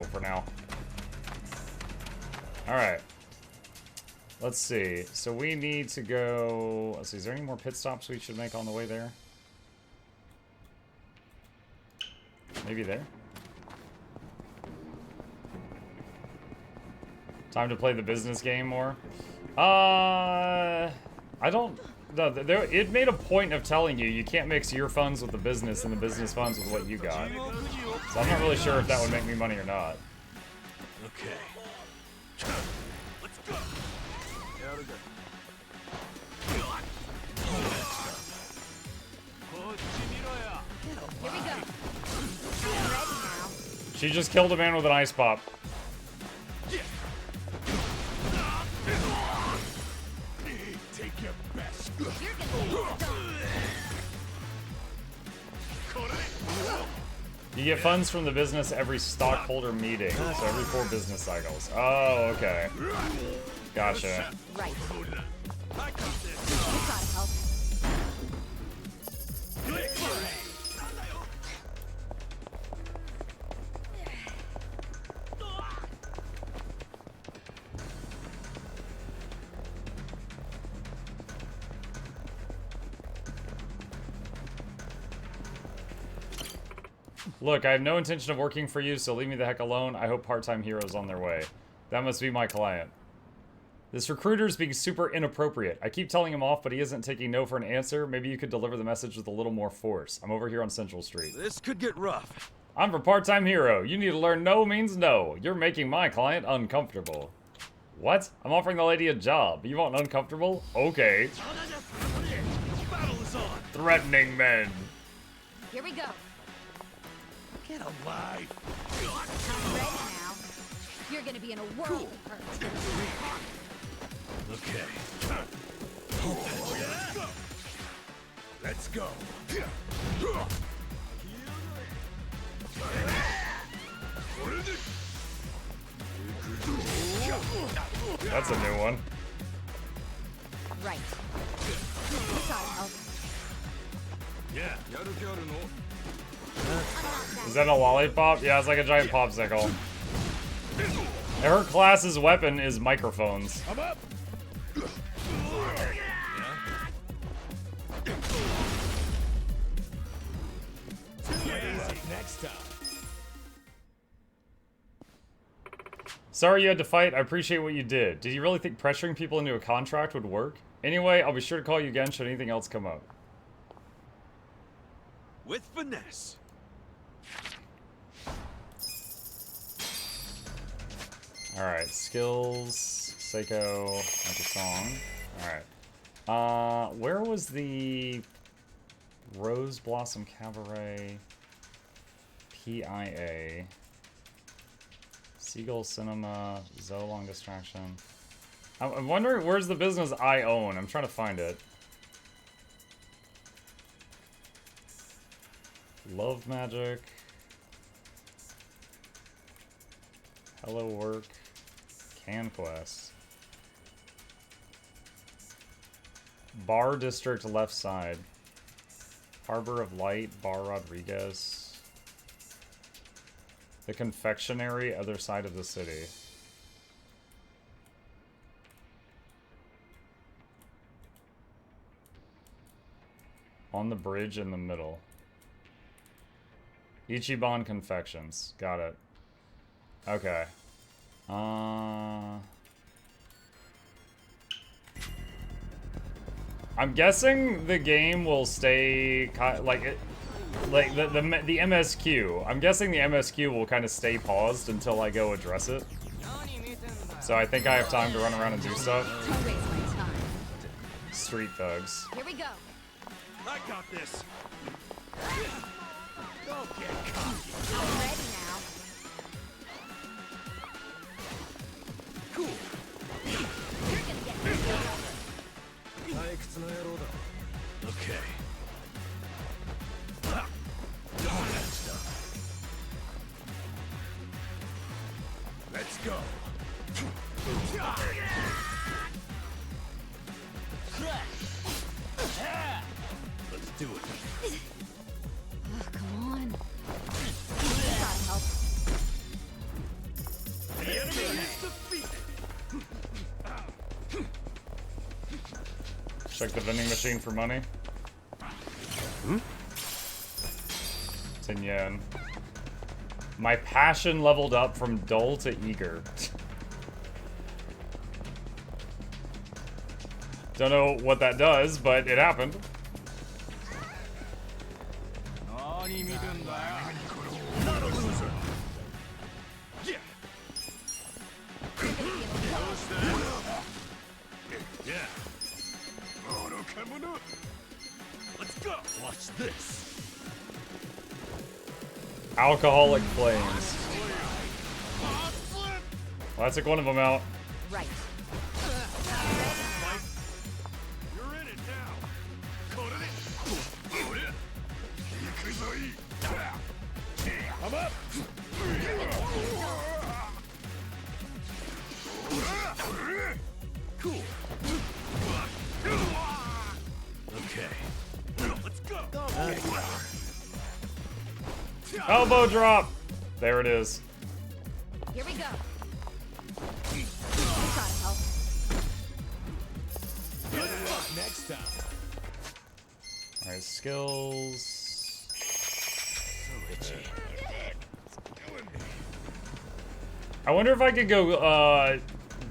for now. Alright. Let's see. So we need to go... Let's see, is there any more pit stops we should make on the way there? Maybe there? Time to play the business game more? I don't... No, it made a point of telling you can't mix your funds with the business and the business funds with what you got. So I'm not really sure if that would make me money or not. Okay. Let's go. Here we go. I'm ready now. She just killed a man with an ice pop. Take your best. You're gonna get stoned. You get funds from the business every stockholder meeting, so every 4 business cycles. Oh, okay. Gotcha. Right. I got this. You gotta help. Look, I have no intention of working for you, so leave me the heck alone. I hope part-time heroes on their way. That must be my client. This recruiter's being super inappropriate. I keep telling him off, but he isn't taking no for an answer. Maybe you could deliver the message with a little more force. I'm over here on Central Street. This could get rough. I'm for part-time hero. You need to learn no means no. You're making my client uncomfortable. What? I'm offering the lady a job. You want uncomfortable? Okay. Battle is on. Threatening men. Here we go. Get alive. I'm ready now. You're gonna be in a world of hurt. Okay. Let's go. That's a new one. Right. You gotta help. Yeah. Is that a lollipop? Yeah, it's like a giant popsicle. Her class's weapon is microphones. I'm up. Next time. Sorry you had to fight. I appreciate what you did. Did you really think pressuring people into a contract would work? Anyway, I'll be sure to call you again should anything else come up. With finesse. Alright, skills, Seiko, make a song. Alright. Where was the Rose Blossom Cabaret, PIA, Seagull Cinema, Zoe Long Distraction? I'm wondering, where's the business I own? I'm trying to find it. Love Magic. Hello Work. CanQuest. Bar District left side. Harbor of Light, Bar Rodriguez. The Confectionery, other side of the city. On the bridge in the middle. Ichiban Confections. Got it. Okay. I'm guessing the game will stay like the MSQ. I'm guessing the MSQ will kind of stay paused until I go address it. So I think I have time to run around and do stuff. Don't waste my time. Street thugs. Here we go. I got this. Don't get cocky. I'm ready now. Cool. You're gonna get stoned. Okay. All that stuff. Let's go. Let's do it. Oh, come on. You gotta help. Check the vending machine for money. 10 yen. My passion leveled up from dull to eager. Don't know what that does, but it happened. Not a loser. Yeah. Yeah. Let's go. Watch this. Alcoholic flames. Well, I took one of them out. Right. You're in it now. I'm up. Cool. Okay. Let's go. Elbow drop. There it is. Here we go. Try to help. Good luck next time. All right, skills. So itchy. I wonder if I could go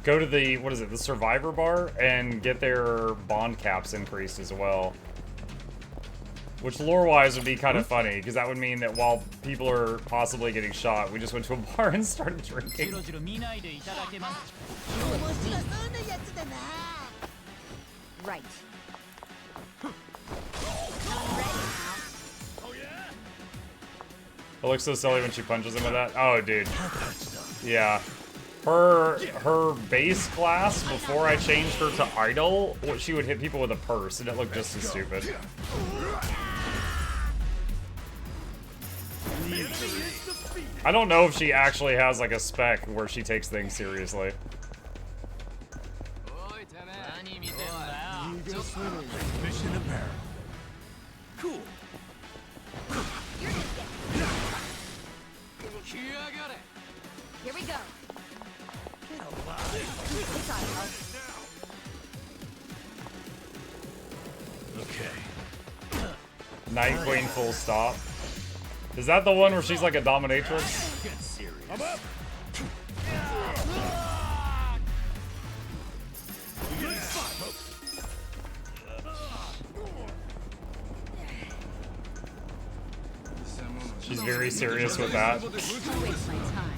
to the, what is it, the survivor bar and get their bond caps increased as well. Which lore-wise would be kind of funny, because that would mean that while people are possibly getting shot, we just went to a bar and started drinking. Right. Oh yeah. It looks so silly when she punches him with that. Oh, dude. Yeah. Her base class, before I changed her to idol, she would hit people with a purse, and it looked just as stupid. I don't know if she actually has like a spec where she takes things seriously. Mission apparel. Cool. Here we go. Try to help. Okay. Night Queen full stop. Is that the one where she's like a dominatrix? Get serious. I'm up. She's very serious with that. Don't waste my time.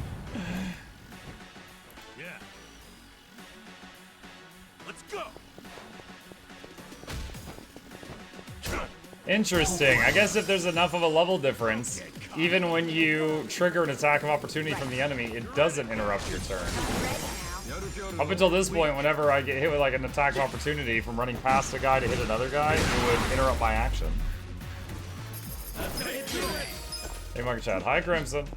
Yeah. Let's go. Interesting. I guess if there's enough of a level difference, even when you trigger an attack of opportunity from the enemy, it doesn't interrupt your turn. Up until this point, whenever I get hit with like an attack of opportunity from running past a guy to hit another guy, it would interrupt my action. Hey, Market Chat. Hi, Crimson.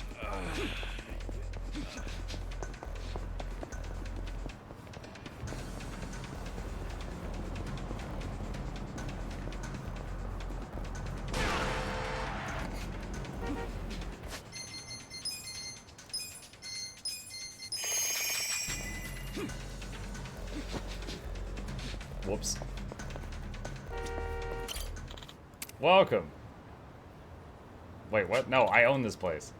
Whoops. Welcome. Wait, what? No, I own this place.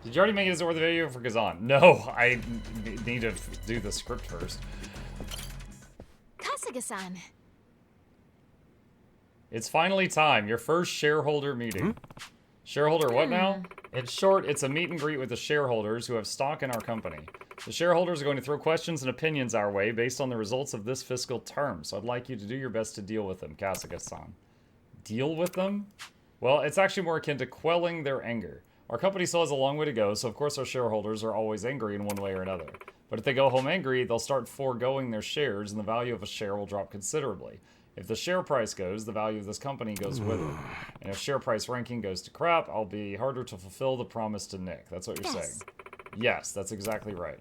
Did you already make it over the video for Kazan? No, I need to do the script first. Kasuga-san. It's finally time. Your first shareholder meeting. Shareholder what now? In short, it's a meet and greet with the shareholders who have stock in our company. The shareholders are going to throw questions and opinions our way based on the results of this fiscal term, so I'd like you to do your best to deal with them, Kasuga-san. Deal with them? Well, it's actually more akin to quelling their anger. Our company still has a long way to go, so of course our shareholders are always angry in one way or another. But if they go home angry, they'll start foregoing their shares, and the value of a share will drop considerably. If the share price goes, the value of this company goes with it. And if share price ranking goes to crap, I'll be harder to fulfill the promise to Nick. That's what you're saying. Yes, that's exactly right.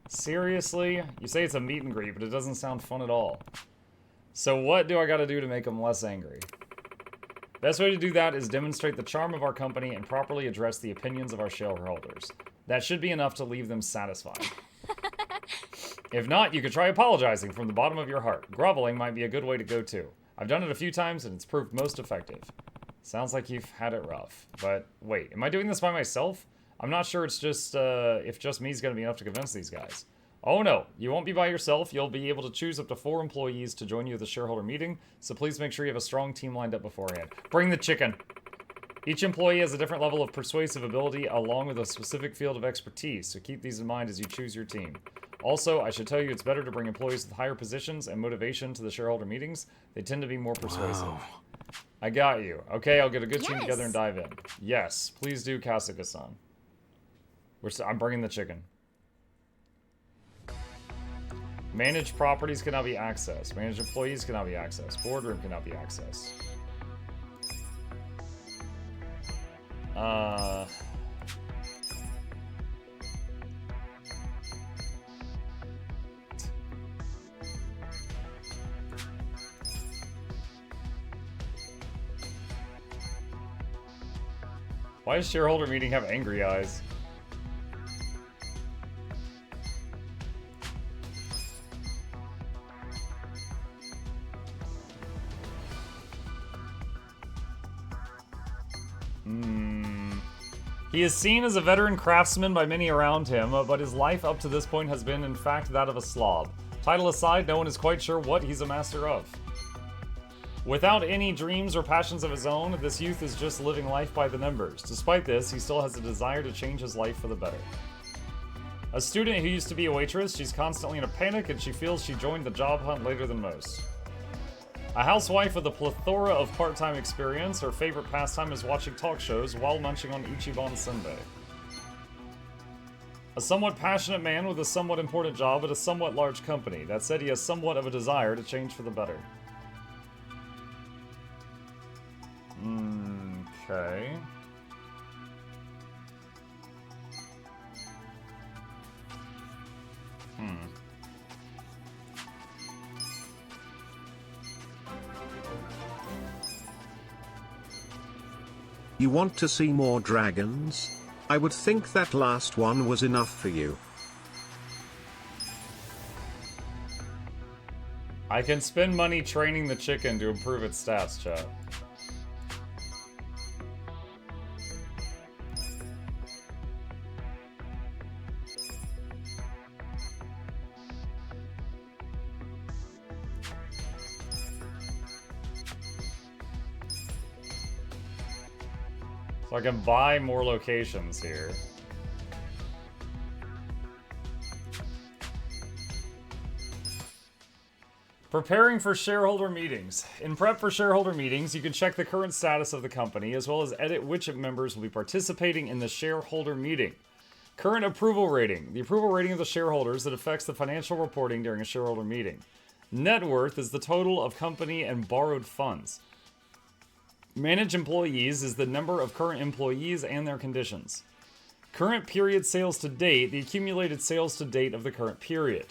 Seriously? You say it's a meet and greet, but it doesn't sound fun at all. So what do I gotta do to make them less angry? Best way to do that is demonstrate the charm of our company and properly address the opinions of our shareholders. That should be enough to leave them satisfied. If not, you could try apologizing from the bottom of your heart. Groveling might be a good way to go too. I've done it a few times and it's proved most effective. Sounds like you've had it rough. But wait, am I doing this by myself? I'm not sure it's just, if just me is going to be enough to convince these guys. Oh no, you won't be by yourself. You'll be able to choose up to 4 employees to join you at the shareholder meeting, so please make sure you have a strong team lined up beforehand. Bring the chicken! Each employee has a different level of persuasive ability along with a specific field of expertise, so keep these in mind as you choose your team. Also, I should tell you it's better to bring employees with higher positions and motivation to the shareholder meetings. They tend to be more persuasive. Wow. I got you. Okay, I'll get a good team together and dive in. Yes, please do, Kasuga-san. I'm bringing the chicken. Managed properties cannot be accessed. Managed employees cannot be accessed. Boardroom cannot be accessed. Why does shareholder meeting have angry eyes? He is seen as a veteran craftsman by many around him, but his life up to this point has been, in fact, that of a slob. Title aside, no one is quite sure what he's a master of. Without any dreams or passions of his own, this youth is just living life by the numbers. Despite this, he still has a desire to change his life for the better. A student who used to be a waitress, she's constantly in a panic and she feels she joined the job hunt later than most. A housewife with a plethora of part-time experience, her favorite pastime is watching talk shows while munching on Ichiban Senbei. A somewhat passionate man with a somewhat important job at a somewhat large company. That said, he has somewhat of a desire to change for the better. Okay. You want to see more dragons? I would think that last one was enough for you. I can spend money training the chicken to improve its stats, chat. So I can buy more locations here. Preparing for shareholder meetings. In prep for shareholder meetings, you can check the current status of the company, as well as edit which members will be participating in the shareholder meeting. Current approval rating. The approval rating of the shareholders that affects the financial reporting during a shareholder meeting. Net worth is the total of company and borrowed funds. Managed employees is the number of current employees and their conditions. Current period sales to date, the accumulated sales to date of the current period.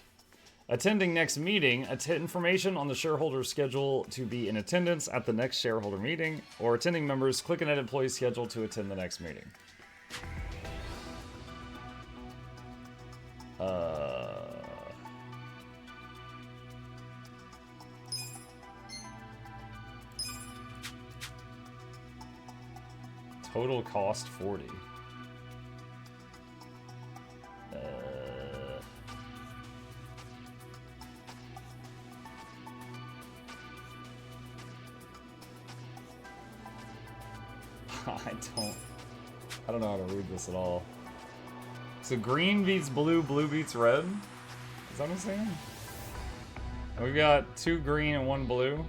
Attending next meeting, information on the shareholder's schedule to be in attendance at the next shareholder meeting, or attending members click and edit employee schedule to attend the next meeting. Total cost 40. I don't know how to read this at all. So green beats blue, blue beats red? Is that what I'm saying? And we've got 2 green and 1 blue.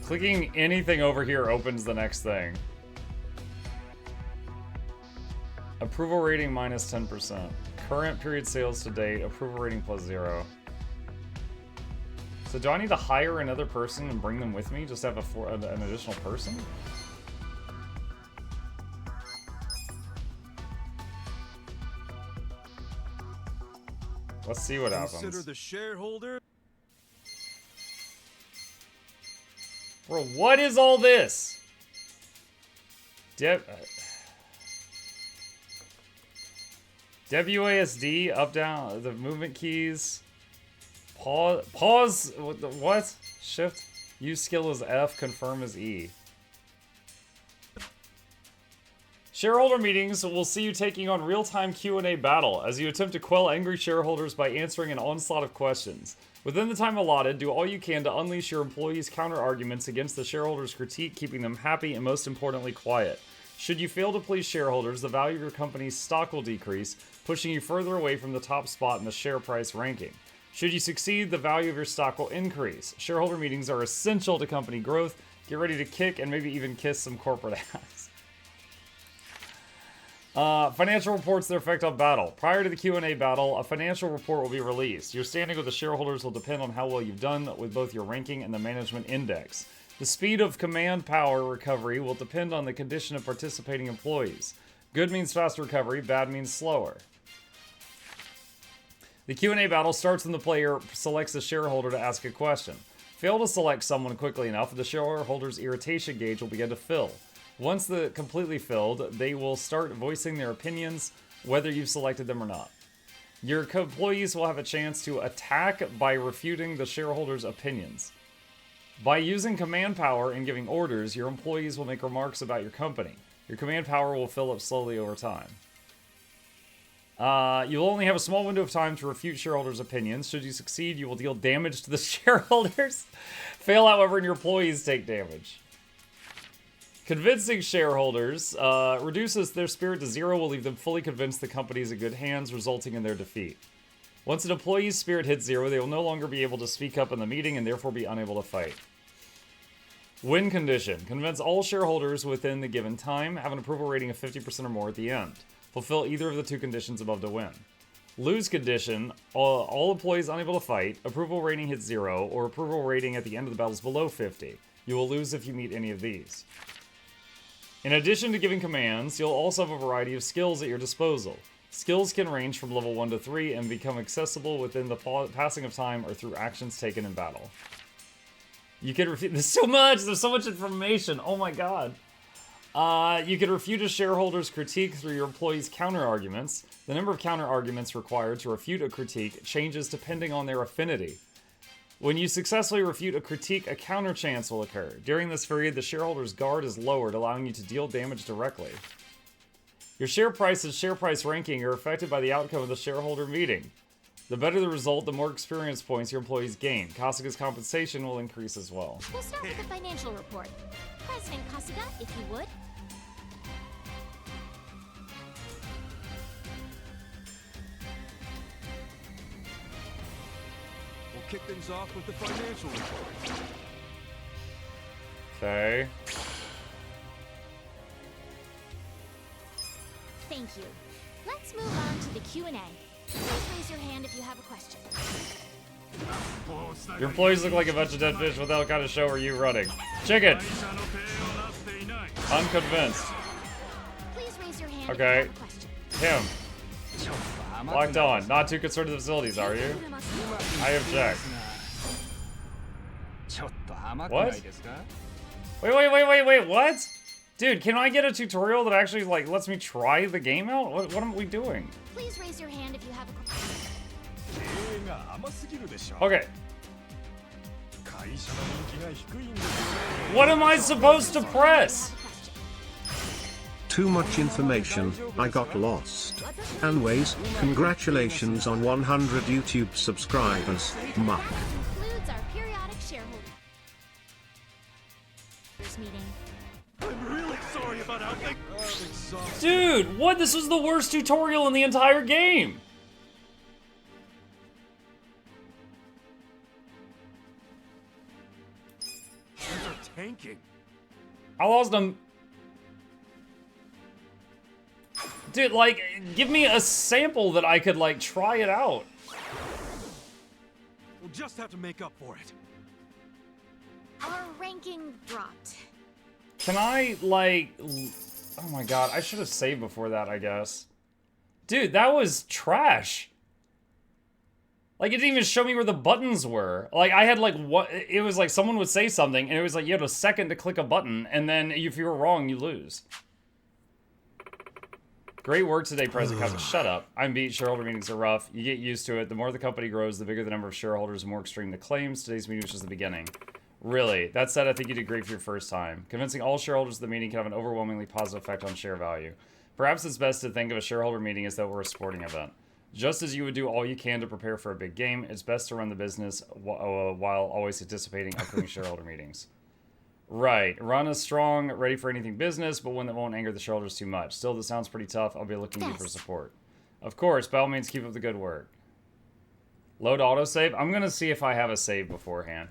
Clicking anything over here opens the next thing. Approval rating minus 10%. Current period sales to date. Approval rating plus 0. So do I need to hire another person and bring them with me? Just have an additional person? Let's see what Consider happens. the shareholder. Bro, what is all this? WASD, up, down, the movement keys. Pause, what? Shift, use skill as F, confirm as E. Shareholder meetings will see you taking on real-time Q&A battle as you attempt to quell angry shareholders by answering an onslaught of questions. Within the time allotted, do all you can to unleash your employees' counter-arguments against the shareholders' critique, keeping them happy and most importantly quiet. Should you fail to please shareholders, the value of your company's stock will decrease, pushing you further away from the top spot in the share price ranking. Should you succeed, the value of your stock will increase. Shareholder meetings are essential to company growth. Get ready to kick and maybe even kiss some corporate ass. Financial reports their effect on battle. Prior to the Q&A battle, a financial report will be released. Your standing with the shareholders will depend on how well you've done with both your ranking and the management index. The speed of command power recovery will depend on the condition of participating employees. Good means fast recovery, bad means slower. The Q&A battle starts when the player selects a shareholder to ask a question. Fail to select someone quickly enough, the shareholder's irritation gauge will begin to fill. Once completely filled, they will start voicing their opinions, whether you've selected them or not. Your employees will have a chance to attack by refuting the shareholders' opinions. By using command power and giving orders, your employees will make remarks about your company. Your command power will fill up slowly over time. You'll only have a small window of time to refute shareholders' opinions. Should you succeed, you will deal damage to the shareholders. Fail, however, and your employees take damage. Convincing shareholders reduces their spirit to 0, will leave them fully convinced the company is in good hands, resulting in their defeat. Once an employee's spirit hits 0, they will no longer be able to speak up in the meeting and therefore be unable to fight. Win condition. Convince all shareholders within the given time, have an approval rating of 50% or more at the end. Fulfill either of the 2 conditions above to win. Lose condition. All employees unable to fight, approval rating hits 0, or approval rating at the end of the battle is below 50. You will lose if you meet any of these. In addition to giving commands, you'll also have a variety of skills at your disposal. Skills can range from level 1 to 3 and become accessible within the passing of time or through actions taken in battle. You can refute. There's so much information. Oh my god. You can refute a shareholder's critique through your employees' counter-arguments. The number of counter-arguments required to refute a critique changes depending on their affinity. When you successfully refute a critique, a counter chance will occur. During this period, the shareholder's guard is lowered, allowing you to deal damage directly. Your share price and share price ranking are affected by the outcome of the shareholder meeting. The better the result, the more experience points your employees gain. Kasuga's compensation will increase as well. We'll start with the financial report. President Kasuga, if you would. We'll kick things off with the financial report. Okay. Thank you. Let's move on to the Q&A. Please raise your hand if you have a question. Your employees look like a bunch of dead fish. What the hell kind of show are you running? Chicken! Unconvinced. Please raise your hand Okay. if you have a question. Him. Locked on. Not too concerned with the facilities, are you? I object. What? Wait, what? Dude, can I get a tutorial that actually, like, lets me try the game out? What am we doing? Please raise your hand if you have a question. Okay. What am I supposed to press? Too much information, I got lost. Anyways, congratulations on 100 YouTube subscribers, Muck. Concludes our periodic shareholders meeting. I'm really sorry about how things... Dude, what? This was the worst tutorial in the entire game. Things are tanking. I lost them. Dude, like, give me a sample that I could, like, try it out. We'll just have to make up for it. Our ranking dropped. Can I, like... Oh my god, I should have saved before that, I guess. Dude, that was trash. Like, it didn't even show me where the buttons were. Like, I had, like, what... It was like someone would say something, and it was like you had a second to click a button, and then if you were wrong, you lose. Great work today, President Cousin. Shut up. I'm beat. Shareholder meetings are rough. You get used to it. The more the company grows, the bigger the number of shareholders, the more extreme the claims. Today's meeting was just the beginning. Really. That said, I think you did great for your first time. Convincing all shareholders of the meeting can have an overwhelmingly positive effect on share value. Perhaps it's best to think of a shareholder meeting as though we're a sporting event. Just as you would do all you can to prepare for a big game, it's best to run the business while always anticipating upcoming shareholder meetings. Right. Run a strong, ready for anything business, but one that won't anger the shareholders too much. Still, this sounds pretty tough. I'll be looking to you for support. Of course, by all means, keep up the good work. Load autosave. I'm going to see if I have a save beforehand.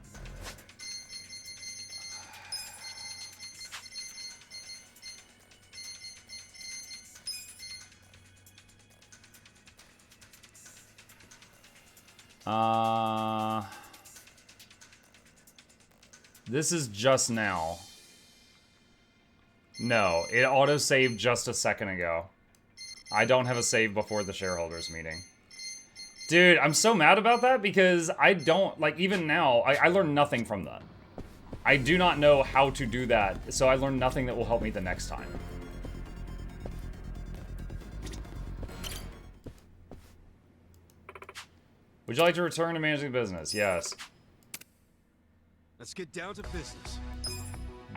This is just now. No, it auto-saved just a second ago. I don't have a save before the shareholders meeting. Dude, I'm so mad about that because I don't, like, even now, I learned nothing from that. I do not know how to do that, so I learned nothing that will help me the next time. Would you like to return to managing the business? Yes. Let's get down to business.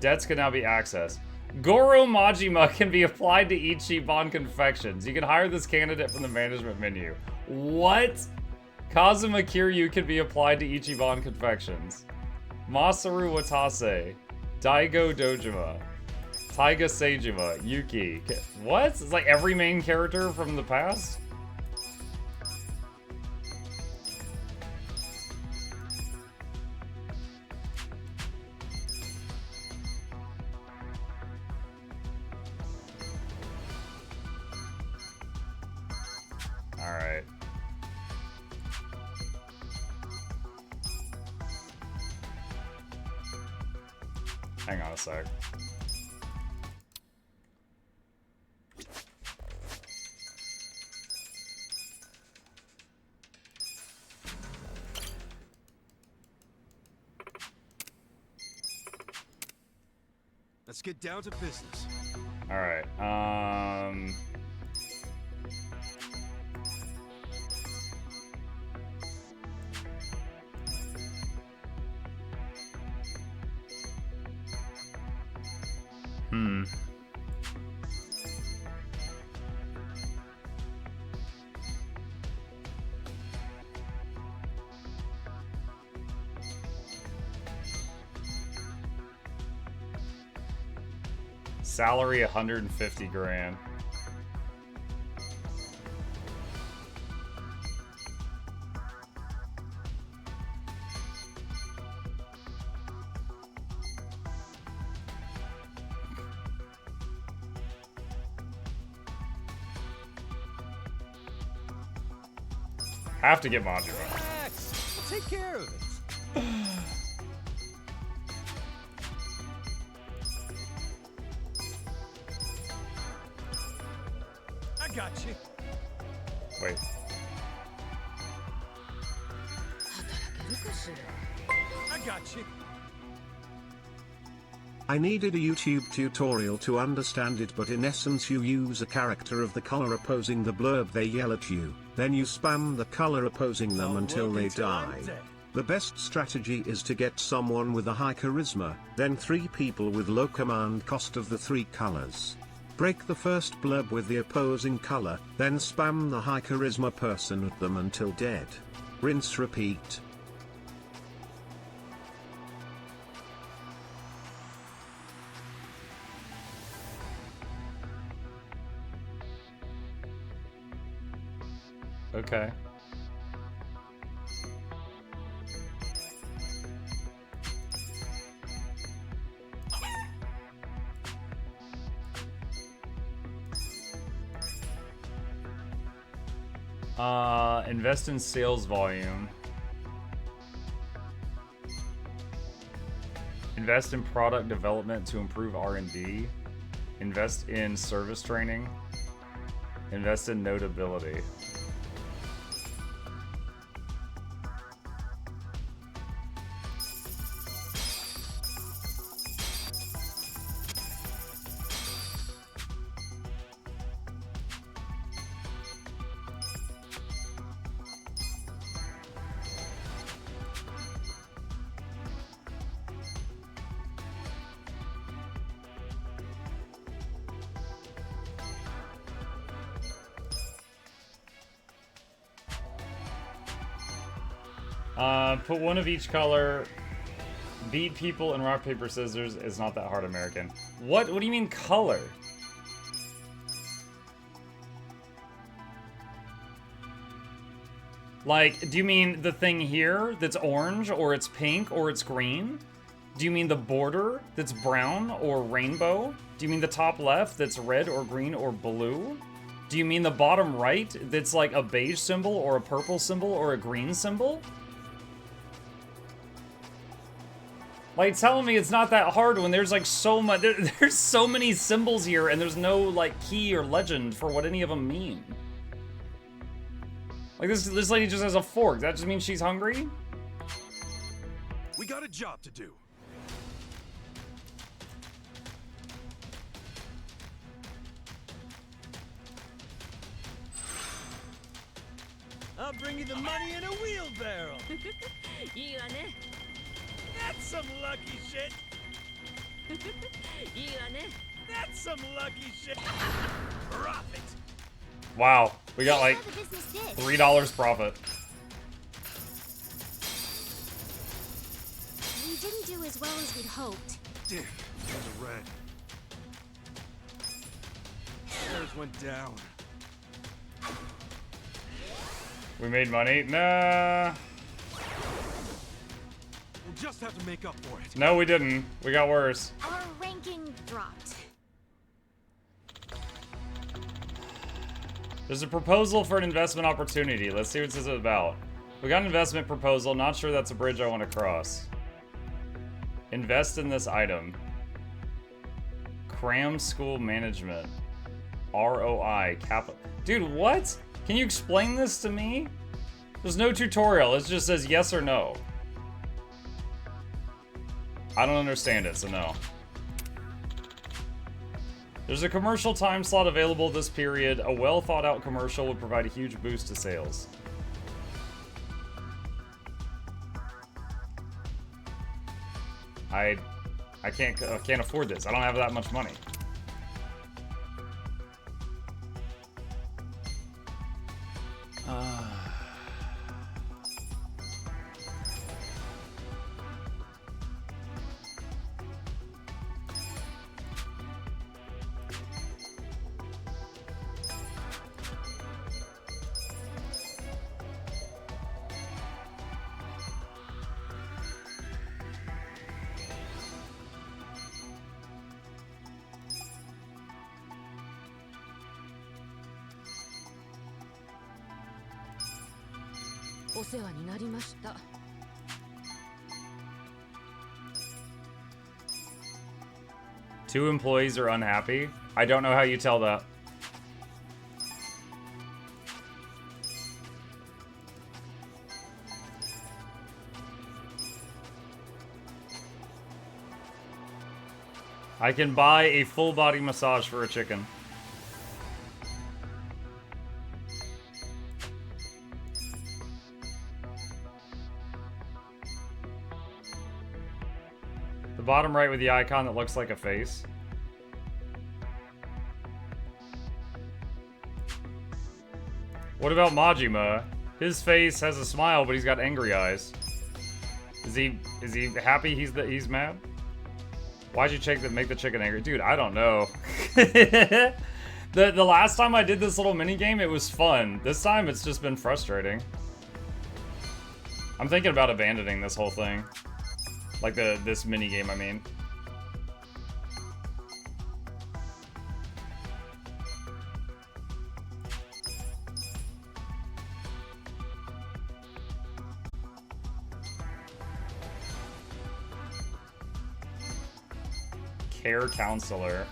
Debts can now be accessed. Goro Majima can be applied to Ichiban Confections. You can hire this candidate from the management menu. What? Kazuma Kiryu can be applied to Ichiban Confections. Masaru Watase. Daigo Dojima. Taiga Seijima. Yuki. What? It's like every main character from the past? Alright. Hang on a sec. Let's get down to business. Alright, Salary 150 grand. Have to get Majima. Relax. We'll take care of it. I got you. Wait. I got you. I needed a YouTube tutorial to understand it, but in essence you use a character of the color opposing the blurb, they yell at you, then you spam the color opposing them until they die. The best strategy is to get someone with a high charisma, then 3 people with low command cost of the 3 colors. Break the first blurb with the opposing color, then spam the high charisma person at them until dead. Rinse repeat. Okay. Invest in sales volume. Invest in product development to improve R&D. Invest in service training. Invest in notability. Put one of each color. Beat people in rock, paper, scissors. It's not that hard, American. What do you mean color? Like, do you mean the thing here that's orange, or it's pink, or it's green? Do you mean the border that's brown or rainbow? Do you mean the top left that's red or green or blue? Do you mean the bottom right that's like a beige symbol or a purple symbol or a green symbol? Like, telling me it's not that hard when there's like so much, there's so many symbols here and there's no like key or legend for what any of them mean. Like this lady just has a fork. That just means she's hungry? We got a job to do. I'll bring you the money in a wheelbarrow. That's some lucky shit. That's some lucky shit. Profit. Wow, we got like $3 profit. We didn't do as well as we'd hoped. Damn, there's a red. Theirs went down. We made money? Nah. We'll just have to make up for it. No, we didn't. We got worse. Our ranking dropped. There's a proposal for an investment opportunity. Let's see what this is about. We got an investment proposal. Not sure that's a bridge I want to cross. Invest in this item. Cram school management. ROI. Capital. Dude, what? Can you explain this to me? There's no tutorial. It just says yes or no. I don't understand it, so no. There's a commercial time slot available this period. A well thought out commercial would provide a huge boost to sales. I can't afford this. I don't have that much money. Two employees are unhappy. I don't know how you tell that. I can buy a full body massage for a chicken. The bottom right with the icon that looks like a face. What about Majima? His face has a smile, but he's got angry eyes. Is he happy he's mad? Why'd you make the chicken angry? Dude, I don't know. The last time I did this little mini game, it was fun. This time it's just been frustrating. I'm thinking about abandoning this whole thing. Like this mini game, I mean. Care counselor.